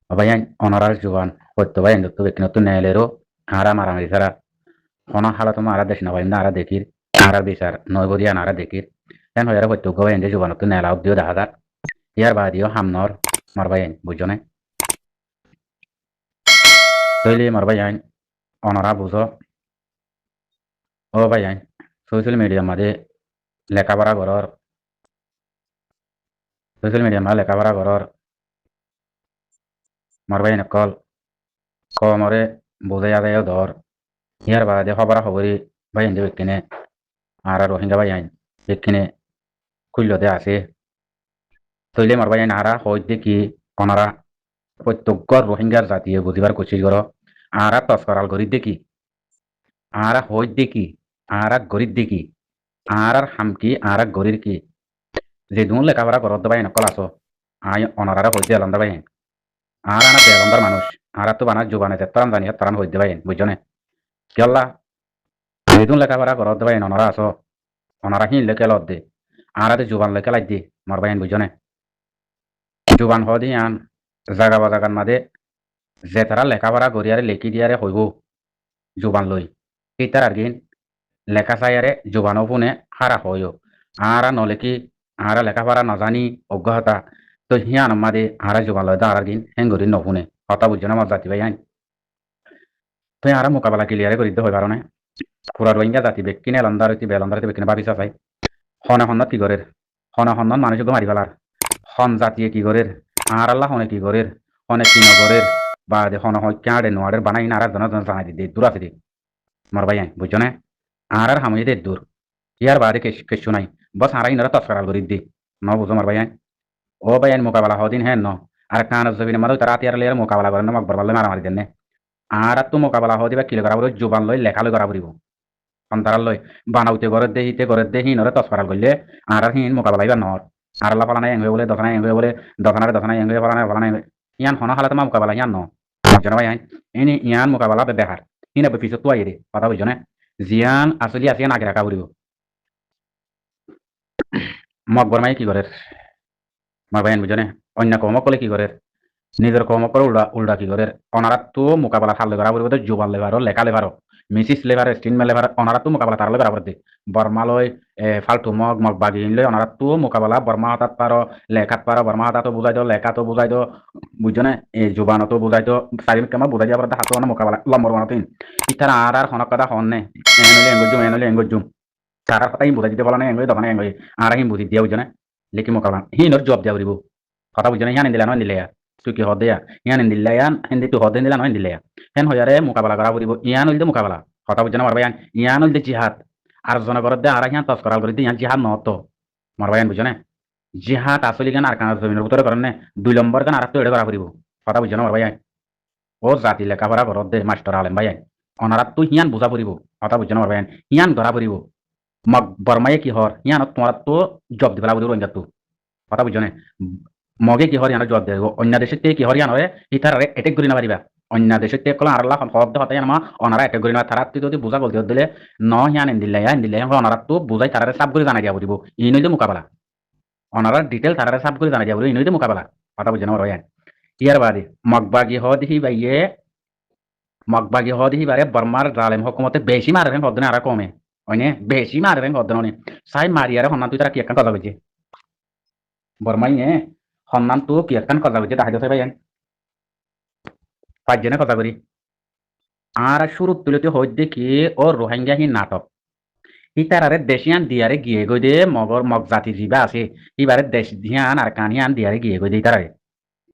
Obayan onorar juwan hotto bayan dotto bekinotto nelero ara maramari sara hono halato mara deshna bayan ara dekir ara bisar noybodiyan ara dekir en hoyara hotto go bayan de juwanotto nela obdio dahada yar badiyo hamnor marbayan bujone toyle marbayan onora buzo o bayan social media made লেখাপড়া করর social media মা লেখাপড়া করর মারবাইন call কমরে বুঝাই আদায় ধর ইয়ার বাদে খবরা খবরি বাইন যে বেকিনে আর রোহিঙ্গা বাইন বেকিনে খুলতে আছে তৈলে মারবাইন আরা হইতে কি অনারা প্রত্যেক রোহিঙ্গার জাতীয় বুঝিবার কোশিশ করো আরা তস্করাল গরিব দেখি আরা হইত দেখি আরা গরিব দেখি আর হামকি আরা গরির কি যে দুন লেখাপড়া করত বাইন কল আসো আই অনারা হইতে আলাদা বাইন আর আনা বেলন্দার মানুষ আর তো বানা জোবানে তারান জানি তারান হইতে বাইন বুঝছনে কেল্লা যেদুন লেখাপড়া করত বাইন অনারা আসো অনারা হিন লেখে লত দে আর জোবান লেখে লাই দি মর বাইন বুঝছনে জোবান হদি আন জাগা বাজাগান মাদে যে তারা লেখাপড়া করিয়ারে লেখি দিয়ারে হইব জোবান লই ইতার আর গিন লেখা চাইয়ারে জোবানো ফোনে হারা হইও আরা নলেকি আরা লেখাপড়া নাজানি অজ্ঞতা তো হিয়ান মাদে আরা জোবান লয় আর গিন হেঙ্গরি নফুনে কথা বুঝছো না মর জাতি ভাই আইন তো আরা মোকাবেলা ক্লিয়ারে করি দিতে হয় পারো না পুরা রোহিঙ্গা জাতি বেকিনে লন্দারতি বেলন্দারতি বেকিনে ভাবিছা চাই হনে হন্নত কি করের হনে হন্নত মানুষকে মারি ফেলার হন জাতিয়ে কি করের আর আল্লাহ হনে কি করের হনে কি নগরের বা হন হয় কাঁড়ে নোয়ারের বানাই না আর জন জানাই দি দূর আছে দি মর ভাই বুঝছো না আর হামই দে দূর ইয়ার বাদে কিছু নাই বস আর ইনারা তসকারাল করি দি ন বুঝো মর ভাই ও ভাই মোকাবেলা হদিন হ্যাঁ ন আর কান জবিনে মাদো তারা তিয়ার লেয়ার মোকাবেলা করেন মকবর বললে মারামারি দেন আর তো মোকাবেলা হদি বা কিলে করা বলে জোবান লই লেখা লই করা পড়িব সন্তারাল লই বানাউতে ঘরের দে হিনরে তসকারাল করলে আর হিন মোকাবেলা ইবার নর আর আল্লাহ পালা নাই এঙ্গে বলে দশনা এঙ্গে বলে দশনারে এঙ্গে পালা নাই ইয়ান হন হালাতে মা মোকাবেলা ইয়ান ন বুঝছো ভাই এনে ইয়ান মোকাবেলা বেহার হিনা পিছত তো আইরে কথা বুঝছো না জিয়ান আসলি আসিয়ান আগে রাখা পড়িব মকবর মাই কি করে মা ভাই বুঝছো না অন্য কমক কলে কি করে নিজের কমক করে উল্টা উল্টা কি করে অনারা তো মোকাবেলা সারলে করা পড়িব তো জোবান লেবারো লেখা লেবারো মিসিস লেবার স্টিন লেবার অনারা তো মোকাবেলা তার লেবার দে বর্মা লয় ফালতু মগ বাগি লয় অনারা তো মোকাবেলা বর্মা হাতাত পারো লেখাত পারো বর্মা হাতাতো বুঝাই দো লেখা তো বুঝাই দো বুঝছো না এই জোবানো তো বুঝাই দো চারি কেমন বুঝাই যাবার হাতো মোকাবেলা লম্বর বানাতো ইতার আর হনক কথা হন নে এনলে এঙ্গজুম তারা কথা বুঝাই দিতে বলা না এঙ্গই দোকানে এঙ্গই আর হিম বুঝি দিয়া বুঝছো না লেখি মোকাবেলা হিনর জব দিয়া উড়িব কথা বুঝছো না হিয়ান দিলা নয় দিলে তুই কি হদে ইয়ান দিল্লা ইয়ান হিন্দি তুই হদে দিলা নয় দিলে হেন হইয়ারে মোকাবেলা করা পড়িব ইয়ান হইলে মোকাবেলা কথা বুঝছো না মারবা ইয়ান হইলে জিহাদ আর জনগণের দে আর ইয়ান তস্করাল করে ইয়ান জিহাদ নত মারবা ইয়ান বুঝছো না জিহাদ আসলে গান আর কান জমিনের ভিতরে করেন না 2 নম্বর গান আর তো এড়ে করা পড়িব কথা বুঝছো না মারবা ইয়ান ও জাতি লেখাপড়া করত দে মাস্টার আলেম ভাই অনারা তুই হিয়ান বুঝা পড়িব কথা বুঝছো না মারবা হিয়ান ধরা পড়িব মগ বর্মায়ে কি হর ইয়ান তোমার তো জব দিবেলা পড়িব রঞ্জাত কথা বুঝছো না মগে কি হরিয়ানা জবাব দেব অন্য দেশের থেকে কি হরিয়ানা হয়ে ইতারে এটেক করি না পারিবা অন্য দেশের থেকে কলা আল্লাহ শব্দ হতে জানা অনারা এটেক করি না তারা তুই যদি বুঝা গলতি দিলে ন হিয়ান দিলে অনারা তো বুঝাই তারা সাব করে জানাই দিয়া পড়িব ই নইলে মোকাবেলা অনারা ডিটেল তারা সাব করে জানাই দিয়া পড়িব ই নইলে মোকাবেলা কথা বুঝে না রয়ান ইয়ার বাদে মগবাগি হ দিহি বারে বর্মার জালেম হকুমতে বেশি মারবেন হদনে আর কমে অনে বেশি মারবেন হদনে সাই মারিয়ারে হন্না তুই তারা কি একটা কথা বুঝে বর্মাই নে সন্মান তো কি একখান কথা বুঝে দেখা যাচ্ছে ভাই পাঁচজনে কথা করি আর শুরু তুলতে হই দেখি ও রোহিঙ্গা হি নাটক ইতারারে দেশিয়ান দিয়ারে গিয়ে গই দে মগর মগ জাতি জিবা আছে ইবারে দেশ দিয়ান আর কানিয়ান দিয়ারে গিয়ে গই দে ইতারারে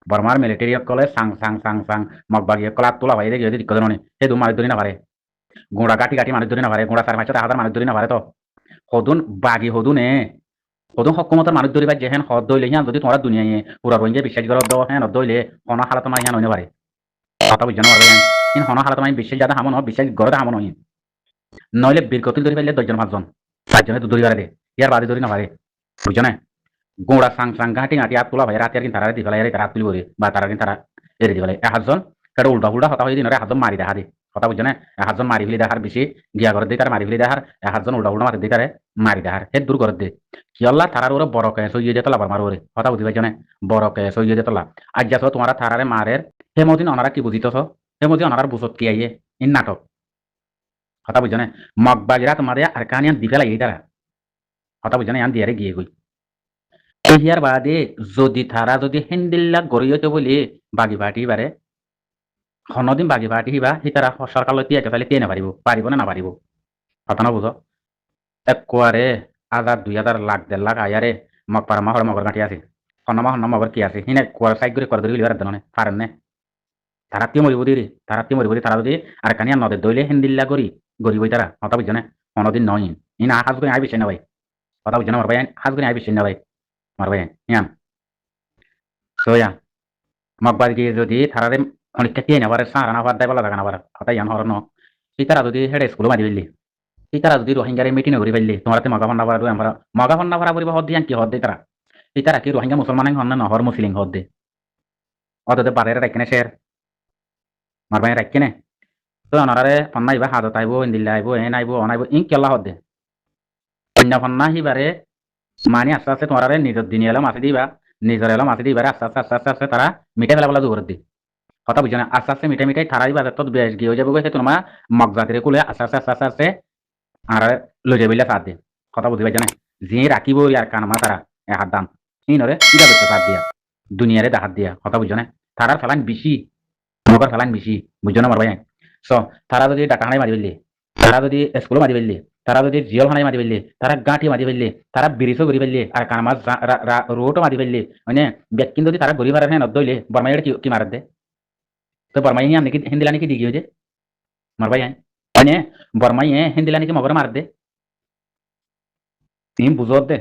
বর্মার মিলিটারি কলে সাং সাং সাং সাং মগ বাগিয়ে কলা তোলা ভাই গিয়ে দিক কদনে হে দু মারি ধরি না পারে গোড়া কাটি কাটি মানুষ ধরি না পারে গোড়া 4-5 মানুষ ধরি না পারে তো হদুন বাগি হদুনে হদুন হকুমতের মানুষ ধরিবা যেহেন হদ দইলে হিয়ান যদি তোমরা দুনিয়ায় পুরা রোহিঙ্গা বিশ্বাস করো দ হেন দইলে হন হালাত মার হিয়ান হইনে পারে কথা বুঝছো না পারবে ইন হন হালাত মাই বিশ্বাস যাতে হামন বিশ্বাস গড়ে হামন হইন নইলে বীর কতিল ধরি পাইলে 10 জন 5 জন 4 জনে তো ধরি পারে দে ইয়ার বাদে ধরি না পারে বুঝছো না গোড়া সাং সাং ঘাটি ঘাটি আর তোলা ভাই রাতে আর কিন তারা দি ফেলাই তারা তুলি বলে বা তারা কিন তারা এরে দি ফেলাই 1 জন কাটা উল্টা উল্টা হতা হই দিন রে 1 জন মারি দেখা দে কথা বুঝছো না 1 জন মারি ফেলি দেখার বেশি গিয়া করে দে তার মারি ফেলি দেখার 1 জন উল্টা উল্টা মারি দে তারে মারি দেখার হে দূর করে দে কি আল্লাহ তারার ওরে বড় কেস হইয়ে দে তোলা বার মার ওরে কথা বুঝি পাইছো না বড় কেস হইয়ে দে তোলা আজ যাতো তোমারা তারারে মারের হেমদিন অনারা কি বুঝিতছ হেমদিন অনারার বুঝত কি আইয়ে ইন নাটক কথা বুঝছো না মগবাগিরা তোমাদের আর কানিয়ান দিকে লাগিয়ে তারা কথা বুঝছো না ইয়ান দিয়ারে গিয়ে গই ইয়ার বাদে যদি তারা যদি হেন্দিল্লা গড়িয়েছে বলি বাগি বাটি বারে হনদিন বাগি বাটি হিবা সি তারা সরকার তিয়াইতে ফেলে টিয়ে নাপারিব পারিব না নাপারিব কথা না বুঝো একবারে 1,000 2,000 লাখ 1.5 লাখ আয়ারে মগ পারা মাহর মগর গাঁটি আছে হন্না মগর কি আছে হিনে কুয়ার সাইড করে ধরে লিবার দনে পারেন না তারাত্তি মরিব দিরি তারাত্তি মরিব দি তারা যদি আর কানিয়া নদে দইলে হিন্দিল্লা গরি বই তারা কথা বুঝছো না অনদিন নয় ইনা হাজ করে আই বিছে না ভাই কথা বুঝছো না মার ভাই হাজ করে আই বিছে না ভাই মার ভাই ইয়ান সোয়া মগবাদ গিয়ে যদি তারারে অনেকটা টিয়ে নেবার সারা না বাদ দেয় বলা থাকা না বার কথা ইয়ান হর ন সেই তারা যদি হেডে স্কুল মারি ফেললি সেই তারা যদি রোহিঙ্গারে মিটিং করে ফেললি তোমার মগা ফন্না ভরা আমরা মগা ফন্না ভরা পরিবা হদ দিয়ান কি হদ দে তারা সেই তারা কি রোহিঙ্গা মুসলমান হন না নহর মুসলিম হদ দে অততে বারের রাখনে শের মার ভাই রাখনে তো অনারে ফন্না ইবা হাজত আইব ইন্দিল্লা আইব এন আইব অনাইব ইন কেলা হদ দে অন্য ফন্না হিবারে মানে আস্তে আস্তে তোমার নিজের দিন এলো মাসে দিবা নিজের এলো মাসে দিবারে আস্তে আস্তে তারা মিটে ফেলা বলা জোর দি কথা বুঝছো না আস্তে আস্তে মিঠাই তারাই বাজার তো বেশ গিয়ে যাবো গেছে তোমার মগজাতিরে কুলে আস্তে আস্তে আর লই যাবিলে সাথ দিয়ে কথা বুঝি পাইছো না যে রাখিব আর কানমা তারা হাত দাম এই নরে ইটা করতে সাথ দিয়া দুনিয়ারে হাত দিয়া কথা বুঝছো না তারার ফেলান বেশি মগর ফেলান বেশি বুঝছো না মার ভাই স তারা যদি ডাটা হানাই মারি ফেললি তারা যদি স্কুলও মারি ফেললি তারা যদি জিয়ল হানাই মারি ফেললি তারা গাঁঠি মারি ফেললি তারা ব্রিজও ঘুরি ফেললি আর কানমা রোডও মারি ফেললি মানে ব্যক্তি যদি তারা ঘুরি মারে হ্যাঁ নদইলে বর্মাইয়ের কি মারাত দে তো বর্মাই নাকি হিন্দিলা নাকি দিগি হয়ে মারবাই মানে বর্মাই হিন্দিলা নাকি মগর মার দে তুমি বুঝত দে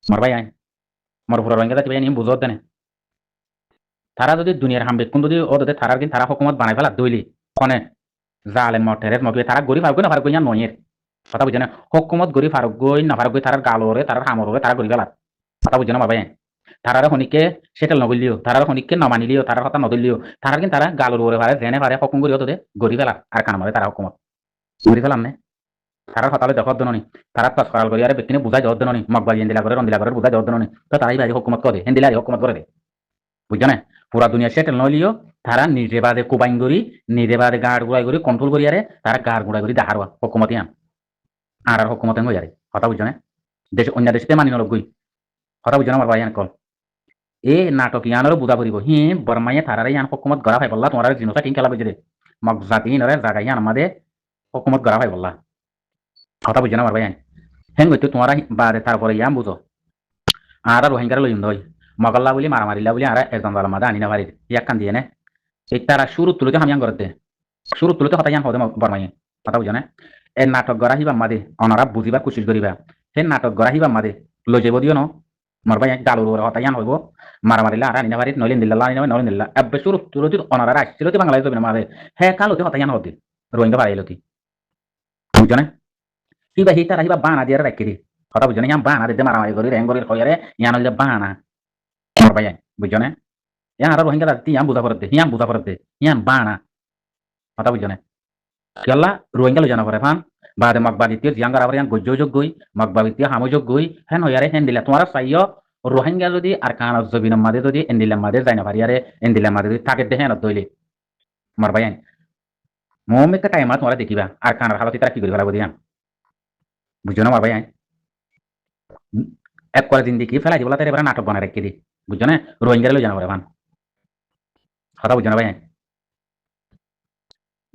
মারবাই মর ভুরা রোহিঙ্গা যাতে নিম বুঝত দে তারা যদি দুনিয়ার হাম বেকুন যদি ও দে তারার কিন্তু তারা হুকুমত বানাই ফেলা দইলি কনে জালে মটেরে মগে তারা গরি ফারুক না ফারুক নয়ের কথা বুঝে না হুকুমত গরি ফারুক গই না ফারুক তারার গালরে তারার হামরে তারা গরি ফেলা কথা বুঝে না মারবাই তারার খনিকে সেটেল নগলিও তারার খনিকে নমানিলিও তারার কথা নদলিও তারার কিন্তু তারা গালর ওরে পারে জেনে পারে হুকুম করিও তোদের গরি ফেলা আর কান মারে তারা হুকুমত গরি ফেলাম নে তারার হতালে দেখত দননি তারা পাস করাল করি আরে ব্যক্তিনে বুঝাই জত দননি মগবাই এন্দিলা করে রন্দিলা করে বুঝাই জত দননি তো তারাই বাড়ি হুকুমত করে হেন্দিলা হুকুমত করে দে বুঝছো না পুরা দুনিয়া সেটেল নলিও তারা নিজে বাদে কোবাইন করি নিজে বাদে গাড় গুড়াই করি কন্ট্রোল করি আরে তারা গাড় গুড়াই করি দেখারবা হুকুমতি আন আর হুকুমতে হই আরে কথা বুঝছো না দেশ অন্য দেশতে মানি নলগুই কথা বুঝছো না আমার ভাই কল এ নাটক ইয়ানোর বুঝা পড়িব হি বর্মাইয়ে থারারে ইয়ান হুকুমত গড়া ভাই বললা তোমার জিনিসটা কিন খেলা বুঝে দে মগ জাতি নরে জায়গা ইয়ান আমাদের হুকুমত গড়া ভাই বললা কথা বুঝছো না আমার ভাই হেন গইতো তোমার বাদে তারপরে ইয়ান বুঝো আর রোহিঙ্গার লইম দই মগল্লা বলি মারামারিলা বলি আর একজন বালা মাদা আনি না পারি ইয়াক কান দিয়ে নে এই তারা শুরু তুলতে হামিয়ান করতে শুরু তুলতে হতা ইয়ান হদে বর্মাইয়ে কথা বুঝো না এ নাটক গড়া হিবা মাদে অনারা বুঝিবার কোশিশ করিবা হে নাটক গড়া হিবা মাদে লই যাব দিও ন মারবাই এক গালুর ওরা হতা ইয়ান হইব মারামারিলা আর আনি না পারি নলিন দিল্লা আনি না নলিন দিল্লা এব্বে শুরু তুলতে অনারা আসছিল তে বাংলাদেশ হবে না মাদে হে কালতে হতা ইয়ান হদে রোহিঙ্গা বাড়াইলতি বুঝো না কিবা হি তারা হিবা বানা দিয়ে রাখি দি কথা বুঝো না ইয়ান বানা দিতে মারামারি করি রেঙ্গরির কইয়ারে ইয়ান হইলে বানা মারবাই বুঝো না ইয়ান আর রোহিঙ্গা দাতি ইয়ান বুঝা পড়তে ইয়ান বুঝা পড়তে ইয়ান বানা কথা বুঝো না কেলা রোহিঙ্গা লই জানা করে ফান বাদে মগবাদিতে জিয়াঙ্গার আবার ইয়ান গজ্জ যোগ গই মগবাদিতে হামো যোগ গই হেন হইয়ারে হেন দিলা তোমার সাইয় রোহিঙ্গা যদি আর কানা জবিনের মাঝে যদি এন্দিলাম মাঝে যাই না পারি আরে এন্দিলাম মাঝে যদি থাকে দেখে না দইলে মারবাই মোমেকা টাইম তোমরা দেখিবা আর কানার হালত তারা কি করি ফেলাবো দিয়া বুঝছো না মারবাই এক করে দিন দেখি ফেলাই দিবলা তার এবার নাটক বানায় রেখে দি বুঝছো না রোহিঙ্গা লই জানা করে ফান কথা বুঝছো না ভাই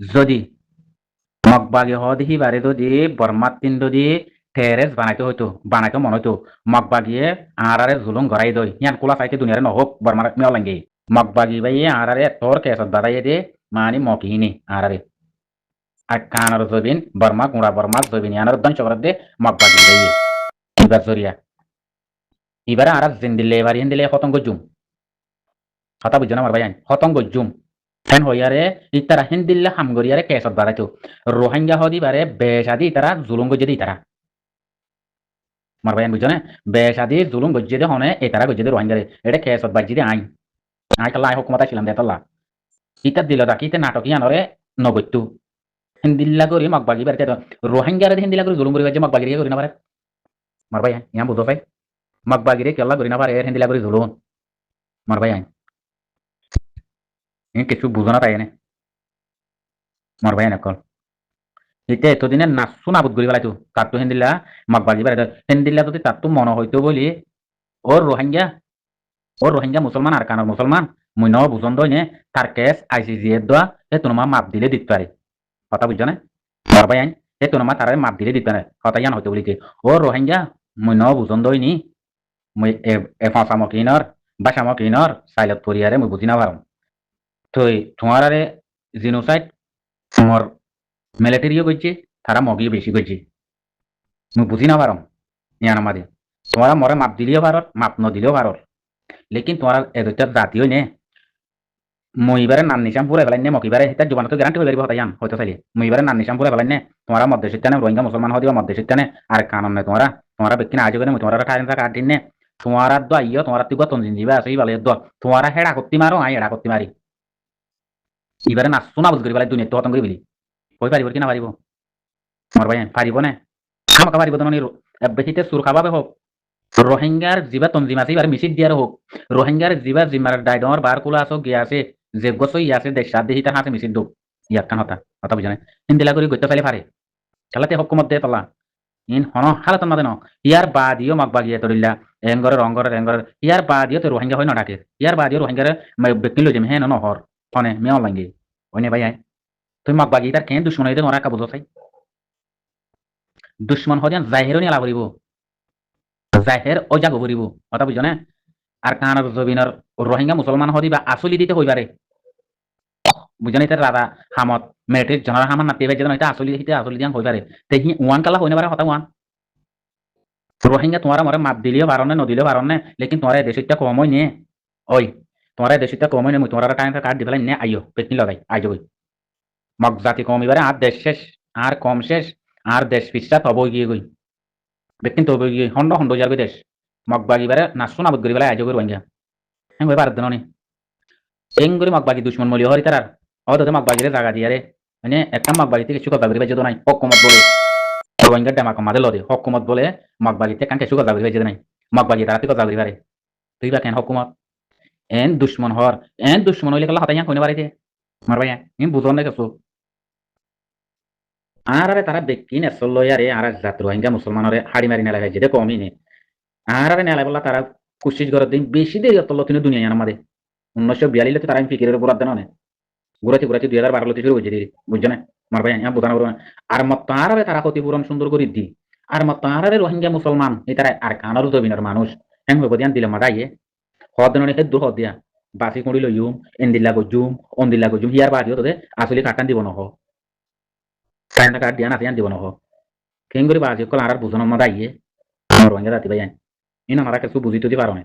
যদি মগবাগে হ দেখি বারে যদি বর্মাত তিন যদি টেরেস বানাইতে হইতো বানাইতে মনে হইতো মগবাগিয়ে আরারে জুলুম গড়াই দই ইয়ান কোলা চাইতে দুনিয়ারে নহক বর্মার মেও লাগে মগবাগি ভাই আরারে তোর কেসত বাদাইয়ে দে মানি মকিনি আরারে আর কানার জবিন বর্মা কুড়া বর্মা জবিন ইয়ানার ধ্বংস করে দে মগবাগি ভাই এবার জরিয়া এবারে আর জিন্দিলে এবার হিন্দিলে হতঙ্গ জুম কথা বুঝছো না আমার ভাই হতঙ্গ জুম ফেন হইয়ারে ইতারা হিন্দিল্লা হামগরিয়ারে কেসত বাড়াইতো রোহিঙ্গা হদি বারে বেশাদি ইতারা জুলুম গজ্জে দি ইতারা মার ভাই বুঝছো না বেশাদি জুলুম গজ্জে দে হনে ইতারা গজ্জে দে রোহিঙ্গারে এটা কেসত বাজি দে আইন আই কাল্লা আই হুকুমত ছিলাম দেতল্লা ইতা দিল দা কিতে নাটক ইয়ানরে নগত্যু হিন্দিল্লা করি মগবাগি বাড়িতে রোহিঙ্গারে হিন্দিল্লা করি জুলুম করি বাজে মগবাগি করি না পারে মার ভাই ইয়ান বুঝো ভাই মগবাগিরে কেল্লা করি না পারে হিন্দিল্লা করি জুলুম মার ভাই কিছু বুঝো না তাই এনে মর ভাই নকল এটা এতদিনে নাচু নাবুদ করি পেলাইতো তার তো হেন্দিল্লা মাক বাজি বেড়াইতো হেন্দিল্লা যদি তার তো মনে হইতো বলি ওর রোহিঙ্গা মুসলমান আর কানার মুসলমান মুই ন বুঝন দই নে তার কেস আইসিসি এর দোয়া এ তোমার মাপ দিলে দিতে পারে কথা বুঝছো না মর ভাই আইন এ তোমার তারা মাপ দিলে দিতে পারে কথা ইয়ান হইতো বলি ও রোহিঙ্গা মুই ন বুঝন দই নি মুই এ ফাঁসামো কিনর বাসামো কিনর সাইলত পরিয়ারে মুই বুঝি না পারম তো তোমার আরে জিনোসাইড তোমার মিলিটারিও করছে তারা মগিয়ে বেশি করছে মুই বুঝি না পারম ইয়ান আমাদের তোমারা মরে মাপ দিলেও পারর মাপ ন দিলেও পারর লেকিন তোমার এদুটার জাতীয় নে মইবারে নাম নিশাম পুরে ফেলাই নে মকিবারে হিতার জোবান তো গ্যারান্টি হয়ে যাবে হতাই হয়তো চাইলে মইবারে নাম নিশাম পুরে ফেলাই নে তোমার মধ্যে শিক্ষানে রোহিঙ্গা মুসলমান হদিবা মধ্যে শিক্ষানে আর কানন নে তোমারা ব্যক্তি না আজকে তোমার ঠাইন থাকা আট দিন নে তোমার দ আইয় তোমার তুই গতন দিন যাবে আসি বলে দ তোমার হেড়া করতে মারো আই হেড়া করতে মারি এবারে নাচছো না বুঝ করি ফেলাই দুনিয়া তো হতম করে বলি কই পারিব কি না পারিব তোমার ভাই পারিব না আমাকে পারিব তো বেশিতে সুর খাবাবে হোক রোহিঙ্গার জিবা তঞ্জিম আছে এবার মিশিক দিয়ার হোক রোহিঙ্গার জিবা জিমার ডাইডর বার কুলা আসো গিয়া আছে যে গছই আছে দেশ সাত দেহিতা হাতে মিশিক দো ইয়াক কান হতা কথা বুঝানে হিন্দিলা করে গইতে ফেলে পারে খেলাতে হকুমত দে পালা ইন হন হালাত মাদে ন ইয়ার বাদিও মাক বাগিয়ে তরিল্লা এঙ্গরের ইয়ার বাদিও তো রোহিঙ্গা হয় না ডাকে ইয়ার বাদিও রোহিঙ্গার ব্যক্তি লই যাম হে নহর হনে মেও লাঙ্গি ওনে ভাই আয় তুই মাক বাগিয়ে তার কেন দুশ্মন হইতে নরা কা বুঝো চাই দুশ্মন হদিয়ান জাহিরও নিয়ে লাভ করিব জাহের অজাগ করিব কথা বুঝছো না আর কানার জবিনের রোহিঙ্গা মুসলমান হদি বা আসলি দিতে হইবারে বুঝানি তার রাধা হামত মেট্রিক জনার হামান নাতি ভাই যেন এটা আসলি দিয়ান হইবারে তে হি ওয়ান কালা হইনে পারে হতা ওয়ান রোহিঙ্গা তোমার মরে মাপ দিলেও পারনে নদিলেও পারনে লেকিন তোমার দেশটা কম হয় নিয়ে ওই তোমার দেশটা কম হয় মুই তোমার টাইম কার্ড দি ফেলাই নে আইও পেটনি লগাই আইজ ওই মগ জাতি কম এবারে আর দেশ শেষ আর কম শেষ আর দেশ পিছটা তব গিয়ে গই বেকিন তব গিয়ে হন্ড যাবে দেশ মগ বাগিবারে নাচুন আবদ করি ফেলাই আইজ ওই রোহিঙ্গা হ্যাঁ ভাই পারদ নি এঙ্গুরি মাগবাগি দুশ্মন মলি হরি তারার অদতে মাগবাগিরে জায়গা দিয়ারে মানে একটা মাগবাগিতে কিছু কথা বলি বেজে নাই হকুমত বলে রোহিঙ্গার ডেমা কমাদে লদে হকুমত বলে মাগবাগিতে কান কিছু কথা বলি বেজে নাই মাগবাগি তারাতে কথা বলি পারে তুই বা কেন হকুমত এন দুশ্মন হইলে কলা হতাইয়া কইনে পারিতে মারবাই আমি বুঝন না কিছু আর আরে তারা ব্যক্তি নেসল লয়ারে আর জাত রোহিঙ্গা মুসলমানরে হাড়ি মারি নেলা যেতে কমই নে আর আরে নেলা বলা তারা কুশিস করে দিন বেশি দেরি অত লতিনে দুনিয়া আমাদের 1942 তারা আমি ফিকিরের উপর দেন না ঘুরাতে 2012 শুরু হয়েছে বুঝছো না আমার ভাই হ্যাঁ বোঝানো না আর মত তারারে তারা ক্ষতিপূরণ সুন্দর করে দি আর মত তারারে রোহিঙ্গা মুসলমান এই তারা আর কানারও জমিনের মানুষ হ্যাঁ হইব দিয়ান দিলে মাদাইয়ে হদ ননে হে দূর হদ দিয়া বাসি কুড়ি লইম অন্দিল্লা গজুম হিয়ার বাদিও তোদের আসলে কাটান দিব নহ কারেন্ট কার্ড দিয়া না দিব নহ কেন করে বাজি কল আর বুঝানো মাদাইয়ে রোহিঙ্গা জাতি ভাই ইন আমরা কিছু বুঝিতে পারো না